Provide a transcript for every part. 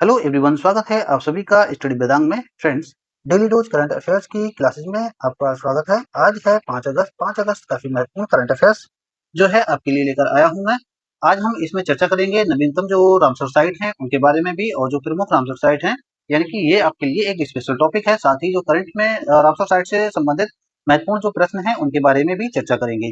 Hello everyone, स्वागत है आप सभी का स्टडी वेदांग में। Friends, daily dose current affairs की क्लासेस में आपका स्वागत है। आज है 5 अगस्त। 5 अगस्त काफी महत्वपूर्ण करंट अफेयर्स जो है आपके लिए लेकर आया हूं मैं। आज हम इसमें चर्चा करेंगे नवीनतम जो रामसर साइट हैं उनके बारे में भी, और जो प्रमुख रामसर साइट हैं, यानी कि ये आपके लिए एक स्पेशल टॉपिक है। साथ ही जो करंट में रामसर साइट से संबंधित महत्वपूर्ण जो प्रश्न है उनके बारे में भी चर्चा करेंगे।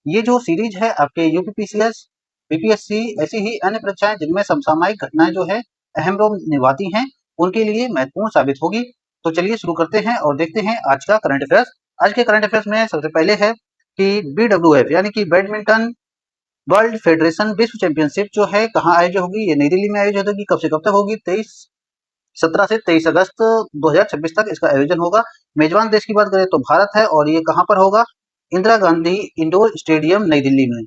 ये जो सीरीज है आपके यूपीपीसीएस, बीपीएससी, ऐसी ही अन्य परीक्षाएं जिनमें समसामयिक घटनाएं जो है अहम रोल निभाती हैं, उनके लिए महत्वपूर्ण साबित होगी। तो चलिए शुरू करते हैं और देखते हैं आज का करंट अफेयर्स। आज के करंट अफेयर्स में सबसे पहले है कि बीडब्ल्यूएफ यानी कि बैडमिंटन वर्ल्ड फेडरेशन विश्व चैंपियनशिप जो है कहाँ आयोजित होगी। ये नई दिल्ली में आयोजित होगी। कब से कब तक होगी? 17 से 23 अगस्त 2026 तक इसका आयोजन होगा। मेजबान देश की बात करें तो भारत है, और ये कहाँ पर होगा? इंदिरा गांधी इंडोर स्टेडियम, नई दिल्ली में।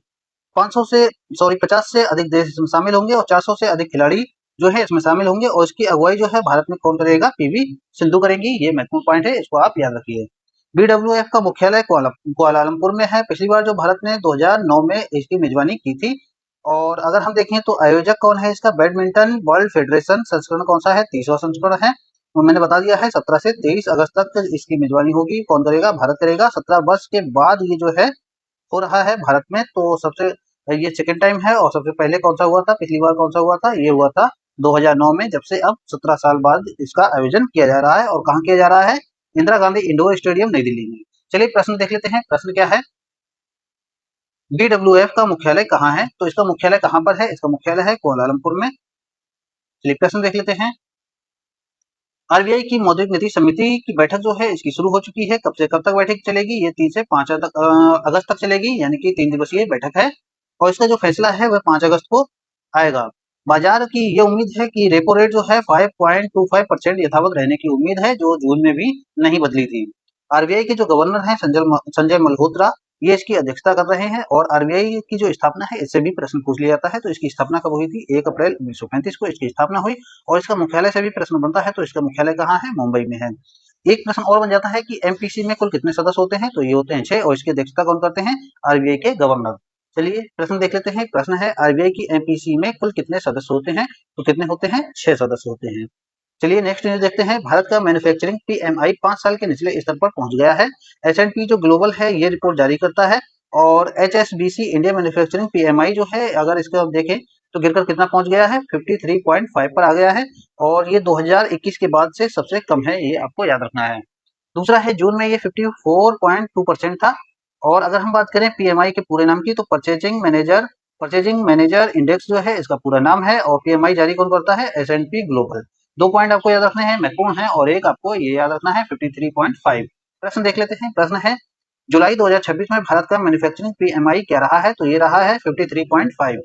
50 से अधिक देश इसमें शामिल होंगे और 400 से अधिक खिलाड़ी जो है इसमें शामिल होंगे, और इसकी अगुवाई जो है भारत में कौन करेगा? पीवी सिंधु करेंगी। ये महत्वपूर्ण पॉइंट है, इसको आप याद रखिए। बीडब्ल्यूएफ का मुख्यालय कुआलालंपुर में है। पिछली बार जो भारत ने 2009 में इसकी मेजबानी की थी। और अगर हम देखें तो आयोजक कौन है इसका? Badminton world federation. संस्करण कौन सा है? 30वां संस्करण है। और मैंने बता दिया है 17 से 23 अगस्त तक इसकी मेजबानी होगी। कौन करेगा? भारत करेगा। 17 वर्ष के बाद ये जो है हो रहा है भारत में, तो सबसे ये सेकंड टाइम है। और सबसे पहले कौन सा हुआ था? पिछली बार कौन सा हुआ था? ये हुआ था 2009 में, जब से अब 17 साल बाद इसका आयोजन किया जा रहा है। और कहाँ किया जा रहा है? इंदिरा गांधी इंडोर स्टेडियम, नई दिल्ली में। चलिए प्रश्न देख लेते हैं। प्रश्न क्या है? बीडब्ल्यूएफ का मुख्यालय कहाँ है? तो इसका मुख्यालय कहाँ पर है? इसका मुख्यालय है कुआलालंपुर में। चलिए प्रश्न देख लेते हैं। आरबीआई की मौद्रिक नीति समिति की बैठक जो है इसकी शुरू हो चुकी है। कब से कब तक बैठक चलेगी? ये 3 से 5 अगस्त तक चलेगी, यानी कि 3 दिवसीय बैठक है। और इसका जो फैसला है वह 5 अगस्त को आएगा। बाजार की ये उम्मीद है कि रेपो रेट जो है 5.25% यथावत रहने की उम्मीद है, जो जून में भी नहीं बदली थी। आरबीआई के जो गवर्नर हैं संजय मल्होत्रा, ये इसकी अध्यक्षता कर रहे हैं। और आरबीआई की जो स्थापना है, इससे भी प्रश्न पूछ लिया जाता है। तो इसकी स्थापना कब हुई थी? 1 अप्रैल 1935 को इसकी स्थापना हुई। और इसका मुख्यालय से भी प्रश्न बनता है, तो इसका मुख्यालय कहाँ है? मुंबई में है। एक प्रश्न और बन जाता है कि एमपीसी में कुल कितने सदस्य होते हैं? तो ये होते हैं 6, और इसकी अध्यक्षता कौन करते हैं? आरबीआई के गवर्नर। चलिए प्रश्न देख लेते हैं। प्रश्न है आरबीआई की एमपीसी में कुल कितने सदस्य होते हैं? तो कितने होते हैं? 6 सदस्य होते हैं। चलिए नेक्स्ट न्यूज देखते हैं। भारत का मैन्युफैक्चरिंग पीएमआई 5 साल के निचले स्तर पर पहुंच गया है। एस&पी जो ग्लोबल है ये रिपोर्ट जारी करता है। और एचएसबीसी इंडिया मैन्युफैक्चरिंग पीएमआई जो है, अगर इसको आप देखें तो गिरकर कितना पहुंच गया है? 53.5 पर आ गया है। और ये 2021 के बाद से सबसे कम है, ये आपको याद रखना है। दूसरा है जून में ये 54.2% था। और अगर हम बात करें पीएमआई के पूरे नाम की, तो परचेजिंग मैनेजर इंडेक्स जो है इसका पूरा नाम है। और पीएमआई जारी कौन करता है? एस&पी ग्लोबल। 2 पॉइंट आपको याद रखने हैं, महत्वपूर्ण है, और एक आपको ये याद रखना है 53.5। प्रश्न देख लेते हैं। प्रश्न है जुलाई 2026 में भारत का मैन्युफैक्चरिंग पीएमआई क्या रहा है? तो ये रहा है 53.5।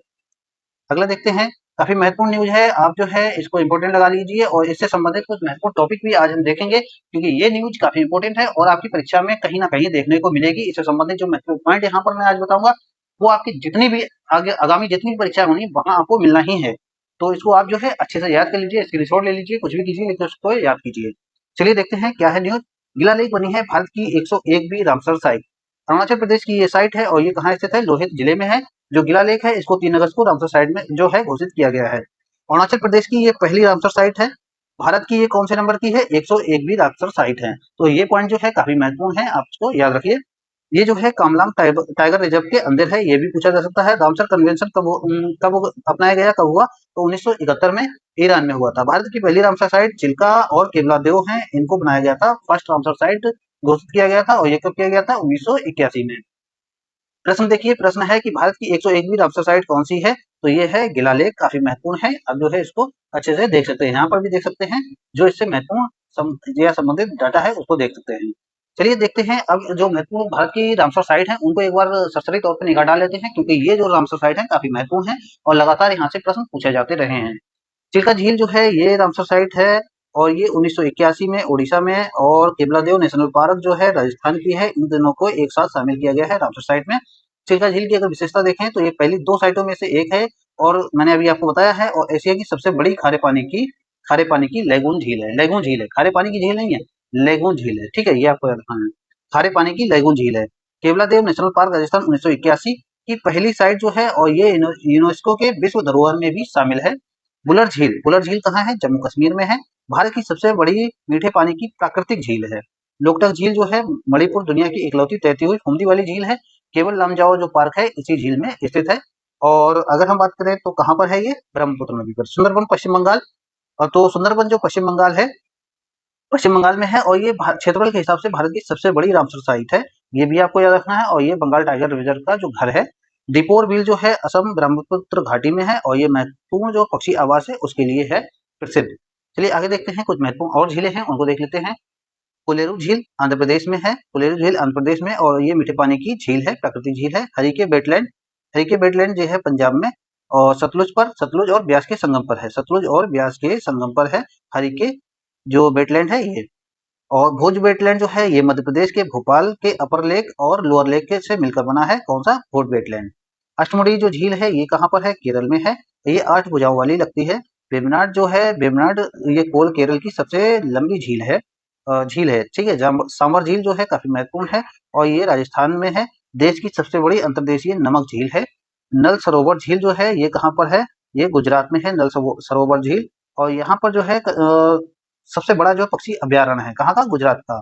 अगला देखते हैं। काफी महत्वपूर्ण न्यूज है, आप जो है इसको इंपोर्टेंट लगा लीजिए। और इससे संबंधित कुछ महत्वपूर्ण टॉपिक भी आज हम देखेंगे, क्योंकि ये न्यूज काफी इंपोर्टेंट है और आपकी परीक्षा में कहीं ना कहीं देखने को मिलेगी। इससे संबंधित जो महत्वपूर्ण पॉइंट यहाँ पर मैं आज बताऊंगा, वो आपकी जितनी भी आगे आगामी जितनी भी परीक्षा होनी वहां आपको मिलना ही है। तो इसको आप जो है अच्छे से याद कर लीजिए, स्क्रीनशॉट ले लीजिए, कुछ भी कीजिए, लेकिन उसको याद कीजिए। चलिए देखते हैं क्या है न्यूज। गिला लेक बनी है भारत की 101वीं रामसर साइट। अरुणाचल प्रदेश की ये साइट है, और ये कहाँ स्थित है? लोहित जिले में है। जो गिला लेक है इसको 3 अगस्त को रामसर साइट में जो है घोषित किया गया है। अरुणाचल प्रदेश की ये पहली रामसर साइट है। भारत की ये कौन से नंबर की है? 101वीं रामसर साइट है। तो ये पॉइंट जो है काफी महत्वपूर्ण है, आप इसको याद रखिए। ये जो है कामलांग टाइगर रिजर्व के अंदर है, ये भी पूछा जा सकता है। रामसर कन्वेंशन कब अपनाया गया, कब हुआ? तो 1971 में ईरान में हुआ था। भारत की पहली रामसर साइट चिल्का और केवला देव है, इनको बनाया गया था। फर्स्ट रामसर साइट घोषित किया गया था, और ये कब किया गया था? 1981 में। प्रश्न देखिए। प्रश्न है कि भारत की 101वीं रामसर साइट कौन सी है? तो ये है गिला लेक। काफी महत्वपूर्ण है, अब जो है इसको अच्छे से देख सकते हैं। यहाँ पर भी देख सकते हैं, जो इससे महत्वपूर्ण या संबंधित डाटा है उसको देख सकते हैं। चलिए देखते हैं। अब जो महत्वपूर्ण भारत की रामसर साइट है उनको एक बार सरसरी तौर पर निगाह डाल लेते हैं, क्योंकि ये जो रामसर साइट है काफी महत्वपूर्ण है और लगातार यहाँ से प्रश्न पूछे जाते रहे हैं। चिल्का झील जो है ये रामसर साइट है, और ये 1981 में उड़ीसा में, और केवलादेव नेशनल पार्क जो है राजस्थान की है। इन दोनों को एक साथ शामिल किया गया है रामसर साइट में। चिल्का झील की अगर विशेषता देखें तो ये पहली 2 साइटों में से एक है, और मैंने अभी आपको बताया है, और एशिया की सबसे बड़ी खारे पानी की लैगून झील है। लैगून झील है, खारे पानी की झील नहीं है, लैगून झील है। ठीक है, ये आपको याद रखना है। खारे पानी की लैगून झील है। केवलादेव नेशनल पार्क राजस्थान 1981 की पहली साइट जो है, और ये यूनेस्को के विश्व धरोहर में भी शामिल है। बुलर झील कहाँ है? जम्मू कश्मीर में है। भारत की सबसे बड़ी मीठे पानी की प्राकृतिक झील है। लोकटक झील जो है मणिपुर दुनिया की इकलौती तैरती हुई फुमदी वाली झील है। केवल लामजाओ जो पार्क है इसी झील में स्थित है। और अगर हम बात करें तो कहाँ पर है ये? ब्रह्मपुत्र नदी पर। सुंदरबन पश्चिम बंगाल, तो सुंदरबन जो पश्चिम बंगाल है, पश्चिम बंगाल में है और ये क्षेत्रफल के हिसाब से भारत की सबसे बड़ी रामसर साइट है। ये भी आपको याद रखना है। और ये बंगाल टाइगर रिजर्व का जो घर है। दीपोर बिल जो है असम ब्रह्मपुत्र घाटी में है और ये महत्वपूर्ण जो पक्षी आवास है उसके लिए है प्रसिद्ध। चलिए आगे देखते हैं, कुछ महत्वपूर्ण और झीलें हैं उनको देख लेते हैं। कोलेरू झील आंध्र प्रदेश में है। कोलेरू झील आंध्र प्रदेश में और ये मीठे पानी की झील है, प्राकृतिक झील है। हरिके वेटलैंड जो है पंजाब में। और सतलुज और ब्यास के संगम पर है। सतलुज और ब्यास के संगम पर है हरिके जो वेटलैंड है ये। और भुज वेटलैंड जो है ये मध्य प्रदेश के भोपाल के अपर लेक और लोअर लेक के से मिलकर बना है। कौन सा? भुज वेटलैंड। अष्टमुडी जो झील है ये कहाँ पर है? केरल में है। ये 8 भुजाओं वाली लगती है। वेम्बनाड जो है, वेम्बनाड ये केरल की सबसे लंबी झील है, ठीक है। सांबर झील जो है काफी महत्वपूर्ण है और ये राजस्थान में है। देश की सबसे बड़ी अंतर्देशीय नमक झील है। नल सरोवर झील जो है ये कहाँ पर है? ये गुजरात में है, नल सरोवर झील। और यहाँ पर जो है सबसे बड़ा जो पक्षी अभ्यारण्य है, कहाँ का? गुजरात का।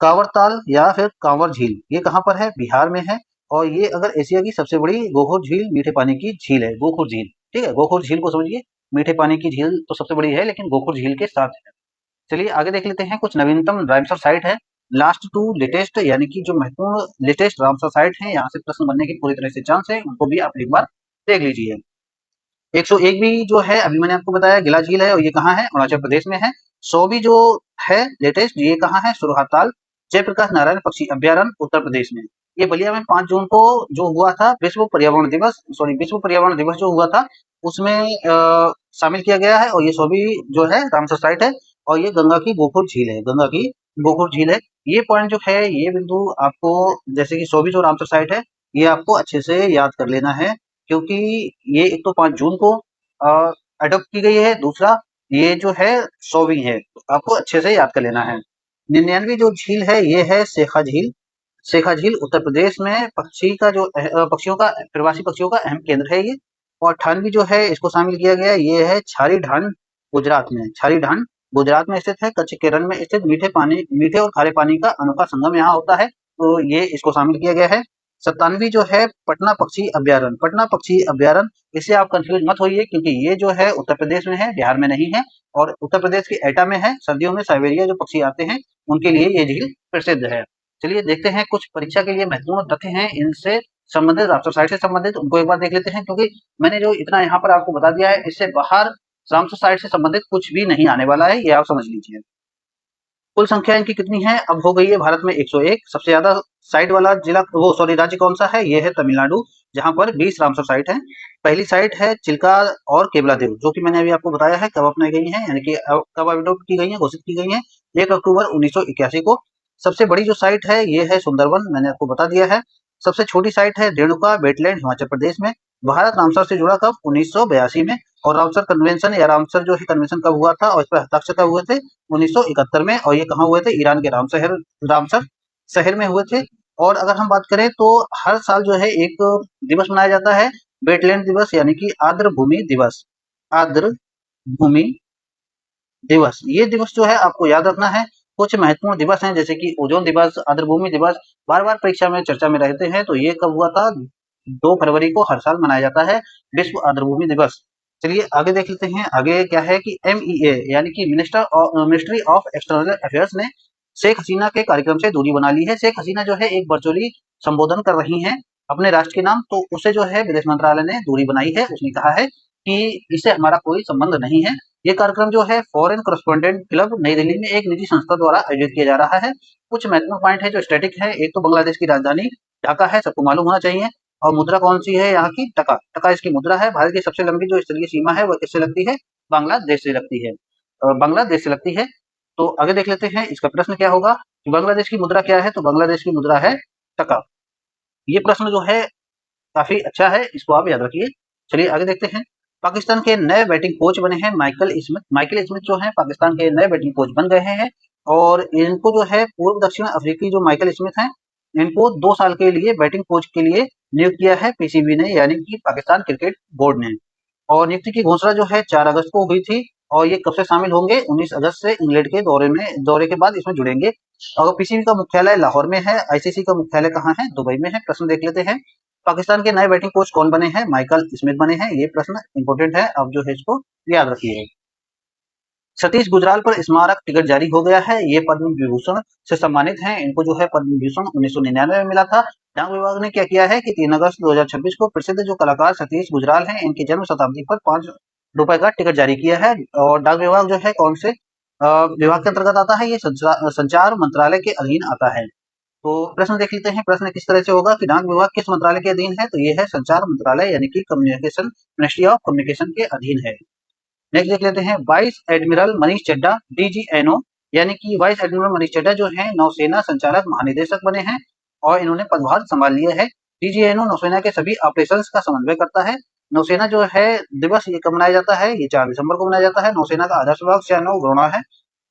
कांवरताल या फिर कांवर झील ये कहाँ पर है? बिहार में है। और ये अगर एशिया की सबसे बड़ी गोखुर झील मीठे पानी की झील है, गोखुर झील, ठीक है। गोखुर झील को समझिए, मीठे पानी की झील तो सबसे बड़ी है लेकिन गोखुर झील के साथ है। चलिए आगे देख लेते हैं, कुछ नवीनतम रामसर साइट है। लास्ट टू लेटेस्ट यानी कि जो महत्वपूर्ण लेटेस्ट रामसर साइट है, यहाँ से प्रश्न बनने की पूरी तरह से चांस है, उनको भी आप एक बार देख लीजिए। 101 भी जो है अभी मैंने आपको बताया गिला झील है और ये कहाँ है? अरुणाचल प्रदेश में है। 100 भी जो है लेटेस्ट ये कहाँ है? सुरहाताल जयप्रकाश नारायण पक्षी अभ्यारण्य उत्तर प्रदेश में। ये बलिया में 5 जून को जो हुआ था विश्व पर्यावरण दिवस जो हुआ था उसमें शामिल किया गया है। और ये 100 भी जो है रामसर साइट है और ये गंगा की गोखुर झील है। ये पॉइंट जो है ये बिंदु आपको, जैसे कि 100 भी जो रामसर साइट है ये आपको अच्छे से याद कर लेना है, क्योंकि ये एक तो 5 जून को अडॉप्ट की गई है, दूसरा ये जो है 100वीं है, आपको अच्छे से याद कर लेना है। 99वीं जो झील है ये है शेखा झील। शेखा झील उत्तर प्रदेश में पक्षियों का प्रवासी पक्षियों का अहम केंद्र है ये। और 98वीं जो है इसको शामिल किया गया ये है छारी ढांड गुजरात में स्थित है। कच्छ केरल में स्थित मीठे और खारे पानी का अनोखा संगम यहाँ होता है, तो ये इसको शामिल किया गया है। 97वीं जो है पटना पक्षी अभ्यारण्य, इससे आप कंफ्यूज मत होइए क्योंकि ये जो है उत्तर प्रदेश में है, बिहार में नहीं है। और उत्तर प्रदेश के एटा में है। सर्दियों में साइबेरिया जो पक्षी आते हैं उनके लिए ये झील प्रसिद्ध है। चलिए देखते हैं, कुछ परीक्षा के लिए महत्वपूर्ण तथ्य हैं इनसे संबंधित, रामसर साइट से संबंधित, उनको एक बार देख लेते हैं। क्योंकि मैंने जो इतना यहाँ पर आपको बता दिया है इससे बाहर रामसर साइट से संबंधित कुछ भी नहीं आने वाला है, ये आप समझ लीजिए। कुल संख्या इनकी कितनी है? अब हो गई है भारत में 101। सबसे ज्यादा साइट वाला राज्य कौन सा है? ये है तमिलनाडु, जहां पर 20 रामसर साइट है। पहली साइट है चिल्का और केवलादेव, जो कि मैंने अभी आपको बताया है कब अपनाई गई है, यानी कि कब अडॉप्ट की गई है, घोषित की गई है 1 अक्टूबर 1981 को। सबसे बड़ी जो साइट है ये है सुंदरबन, मैंने आपको बता दिया है। सबसे छोटी साइट है रेणुका वेटलैंड, हिमाचल प्रदेश में। भारत रामसर से जुड़ा कब? 1982 में। और रामसर कन्वेंशन या रामसर जो है कन्वेंशन कब हुआ था और इस पर हस्ताक्षर कब हुए थे? 1971 में। और ये कहाँ हुए थे? ईरान के रामसर शहर में हुए थे। और अगर हम बात करें तो हर साल जो है एक दिवस मनाया जाता है, वेटलैंड दिवस, यानी कि आर्द्र भूमि दिवस। ये दिवस जो है आपको याद रखना है। कुछ महत्वपूर्ण दिवस हैं जैसे कि ओजोन दिवस, आर्द्रभूमि दिवस, बार-बार परीक्षा में चर्चा में रहते हैं। तो ये कब हुआ था? 2 फरवरी को हर साल मनाया जाता है विश्व आर्द्रभूमि दिवस। चलिए आगे देख लेते हैं। आगे क्या है कि MEA यानी कि मिनिस्ट्री ऑफ एक्सटर्नल अफेयर्स ने शेख हसीना के कार्यक्रम से दूरी बना ली है। शेख हसीना जो है एक वर्चुअली संबोधन कर रही हैं अपने राष्ट्र के नाम, तो उससे जो है विदेश मंत्रालय ने दूरी बनाई है। उसने कहा है कि इससे हमारा कोई संबंध नहीं है। ये कार्यक्रम जो है फॉरेन कॉरेस्पोंडेंट क्लब नई दिल्ली में एक निजी संस्था द्वारा आयोजित किया जा रहा है। कुछ महत्वपूर्ण पॉइंट है जो स्टैटिक है। एक तो बांग्लादेश की राजधानी ढाका है, सबको मालूम होना चाहिए। और मुद्रा कौन सी है यहाँ की? टका। टका इसकी मुद्रा है। भारत की सबसे लंबी जो स्थलीय सीमा है वह किससे लगती है? बांग्लादेश से लगती है। बांग्लादेश से लगती है। तो आगे देख लेते हैं इसका प्रश्न क्या होगा कि बांग्लादेश की मुद्रा क्या है? तो बांग्लादेश की मुद्रा है टका। ये प्रश्न जो है काफी अच्छा है, इसको आप याद रखिए। चलिए आगे देखते हैं। पाकिस्तान के नए बैटिंग कोच बने हैं माइकल स्मिथ जो है पाकिस्तान के नए बैटिंग कोच बन गए हैं। और इनको जो है पूर्व दक्षिण अफ्रीकी जो माइकल स्मिथ हैं, इनको 2 साल के लिए बैटिंग कोच के लिए नियुक्त किया है PCB ने, यानी कि पाकिस्तान क्रिकेट बोर्ड ने। और नियुक्ति की घोषणा जो है 4 अगस्त को हुई थी और ये कब से शामिल होंगे? 19 अगस्त से इंग्लैंड के दौरे के बाद इसमें जुड़ेंगे। और पीसीबी का मुख्यालय लाहौर में है, आईसीसी का मुख्यालय कहाँ है? दुबई में है। प्रश्न देख लेते हैं। पाकिस्तान के नए बैटिंग कोच कौन बने हैं? माइकल स्मिथ बने हैं। ये प्रश्न इंपॉर्टेंट है, आप जो है इसको याद रखिए। सतीश गुजराल पर स्मारक टिकट जारी हो गया है। ये पद्म विभूषण से सम्मानित हैं। इनको जो है पद्म विभूषण 1999 में मिला था। डाक विभाग ने क्या किया है कि 3 अगस्त 2026 को प्रसिद्ध जो कलाकार सतीश गुजराल हैं, इनकी जन्म शताब्दी पर ₹5 का टिकट जारी किया है। और डाक विभाग जो है कौन से विभाग के अंतर्गत आता है? ये संचार मंत्रालय के अधीन आता है। तो प्रश्न देख लेते हैं। प्रश्न किस तरह से होगा कि डाक विभाग किस मंत्रालय के अधीन है? तो ये है संचार मंत्रालय यानी कि कम्युनिकेशन मिनिस्ट्री ऑफ कम्युनिकेशन के अधीन है। नेक्स्ट देख लेते हैं। वाइस एडमिरल मनीष चड्डा डीजीएनओ यानी कि वाइस एडमिरल मनीष चड्डा जो है नौसेना संचालक महानिदेशक बने हैं और इन्होंने पदभार संभाल लिया है। डीजीएनओ नौसेना के सभी ऑपरेशंस का समन्वय करता है। नौसेना जो है दिवस ये कब मनाया जाता है? ये 4 दिसंबर को मनाया जाता है। नौसेना का आदर्श विभाग सैन्य गरुड़ा है।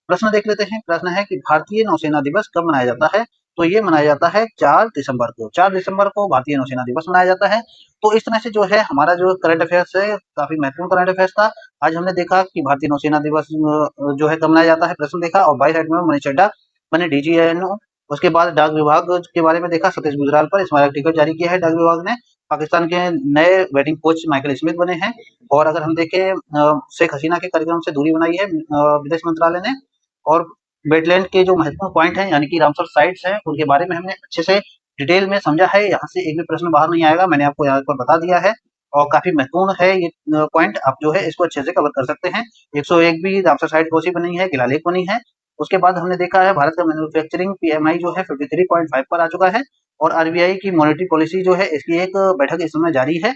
प्रश्न देख लेते हैं। प्रश्न है कि भारतीय नौसेना दिवस कब मनाया जाता है? तो ये मनाया जाता है 4 दिसंबर को। 4 दिसंबर को भारतीय नौसेना दिवस मनाया जाता है। तो इस तरह से जो है हमारा जो करंट अफेयर्स है, काफी महत्वपूर्ण करंट अफेयर्स था। आज हमने देखा कि भारतीय नौसेना दिवस जो है कब मनाया जाता है, प्रश्न देखा, और वाइस एडमिरल मनीष चड्डा बने डीजीएनओ। उसके बाद डाक विभाग के बारे में देखा, सतीश गुजराल पर स्मारक टिकट जारी किया है डाक विभाग ने। पाकिस्तान के नए बैटिंग कोच माइकल स्मिथ बने हैं। और अगर हम देखें शेख हसीना के कार्यक्रम से दूरी बनाई है विदेश मंत्रालय ने। और वेटलैंड के जो महत्वपूर्ण पॉइंट हैं यानी कि रामसर साइट्स हैं, उनके बारे में हमने अच्छे से डिटेल में समझा है। यहाँ से एक भी प्रश्न बाहर नहीं आएगा, मैंने आपको यहाँ पर बता दिया है। और काफी महत्वपूर्ण है ये पॉइंट, आप जो है इसको अच्छे से कवर कर सकते हैं। 101 भी रामसर साइट कोसी बनी है, गिलालेख बनी है। उसके बाद हमने देखा है भारत का मैन्युफैक्चरिंग पीएमआई जो है 53.5 पर आ चुका है। और आरबीआई की मॉनेटरी पॉलिसी जो है, इसकी एक बैठक इस समय जारी है।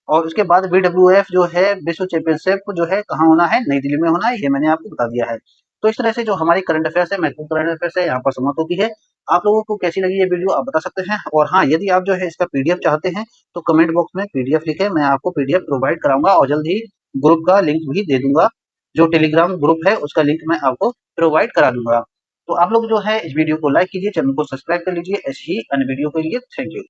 और उसके बाद बीडब्ल्यूएफ जो है विश्व चैंपियनशिप जो है कहाँ होना है? नई दिल्ली में होना है, ये मैंने आपको बता दिया है। तो इस तरह से जो हमारी करंट अफेयर्स है, महत्वपूर्ण करंट अफेयर्स है, यहाँ पर समाप्त होती है। आप लोगों को कैसी लगी ये वीडियो आप बता सकते हैं। और हाँ, यदि आप जो है इसका पीडीएफ चाहते हैं तो कमेंट बॉक्स में पीडीएफ लिखें, मैं आपको पीडीएफ प्रोवाइड कराऊंगा और जल्द ही ग्रुप का लिंक भी दे दूंगा। जो टेलीग्राम ग्रुप है उसका लिंक मैं आपको प्रोवाइड करा दूंगा। तो आप लोग जो है इस वीडियो को लाइक कीजिए, चैनल को सब्सक्राइब कर लीजिए ऐसी ही अन्य वीडियो के लिए। Thank you.